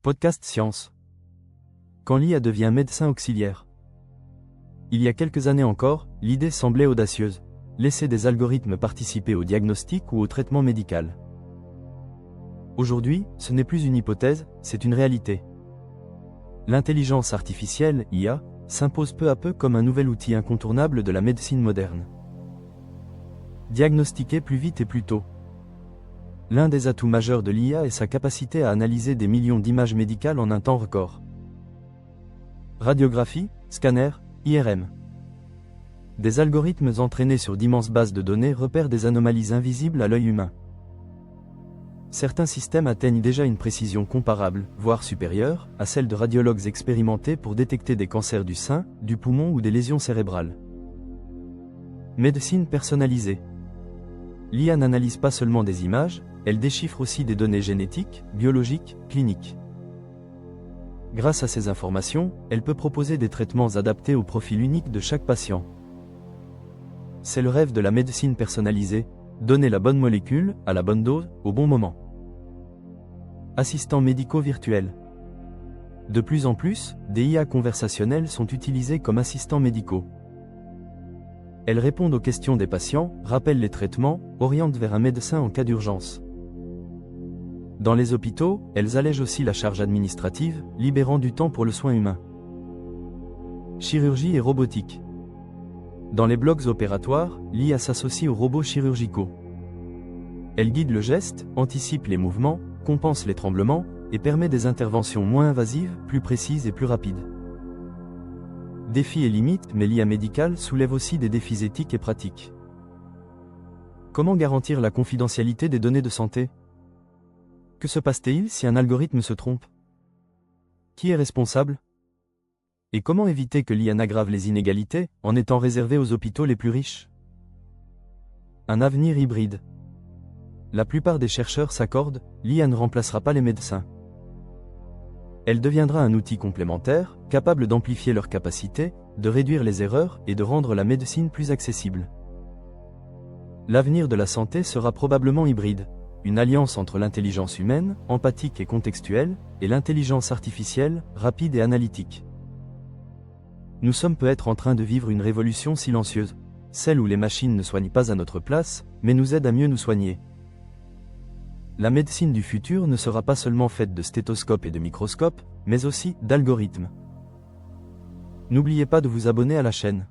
Podcast Science. Quand l'IA devient médecin auxiliaire. Il y a quelques années encore, l'idée semblait audacieuse. Laisser des algorithmes participer au diagnostic ou au traitement médical. Aujourd'hui, ce n'est plus une hypothèse, c'est une réalité. L'intelligence artificielle, IA, s'impose peu à peu comme un nouvel outil incontournable de la médecine moderne. Diagnostiquer plus vite et plus tôt. L'un des atouts majeurs de l'IA est sa capacité à analyser des millions d'images médicales en un temps record. Radiographie, scanner, IRM. Des algorithmes entraînés sur d'immenses bases de données repèrent des anomalies invisibles à l'œil humain. Certains systèmes atteignent déjà une précision comparable, voire supérieure, à celle de radiologues expérimentés pour détecter des cancers du sein, du poumon ou des lésions cérébrales. Médecine personnalisée. L'IA n'analyse pas seulement des images, elle déchiffre aussi des données génétiques, biologiques, cliniques. Grâce à ces informations, elle peut proposer des traitements adaptés au profil unique de chaque patient. C'est le rêve de la médecine personnalisée, donner la bonne molécule, à la bonne dose, au bon moment. Assistants médicaux virtuels. De plus en plus, des IA conversationnels sont utilisés comme assistants médicaux. Elles répondent aux questions des patients, rappellent les traitements, orientent vers un médecin en cas d'urgence. Dans les hôpitaux, elles allègent aussi la charge administrative, libérant du temps pour le soin humain. Chirurgie et robotique. Dans les blocs opératoires, l'IA s'associe aux robots chirurgicaux. Elle guide le geste, anticipe les mouvements, compense les tremblements, et permet des interventions moins invasives, plus précises et plus rapides. Défis et limites, mais l'IA médicale soulève aussi des défis éthiques et pratiques. Comment garantir la confidentialité des données de santé ? Que se passe-t-il si un algorithme se trompe ? Qui est responsable ? Et comment éviter que l'IA n'aggrave les inégalités, en étant réservée aux hôpitaux les plus riches ? Un avenir hybride. La plupart des chercheurs s'accordent, l'IA ne remplacera pas les médecins. Elle deviendra un outil complémentaire, capable d'amplifier leurs capacités, de réduire les erreurs et de rendre la médecine plus accessible. L'avenir de la santé sera probablement hybride, une alliance entre l'intelligence humaine, empathique et contextuelle, et l'intelligence artificielle, rapide et analytique. Nous sommes peut-être en train de vivre une révolution silencieuse, celle où les machines ne soignent pas à notre place, mais nous aident à mieux nous soigner. La médecine du futur ne sera pas seulement faite de stéthoscopes et de microscopes, mais aussi d'algorithmes. N'oubliez pas de vous abonner à la chaîne.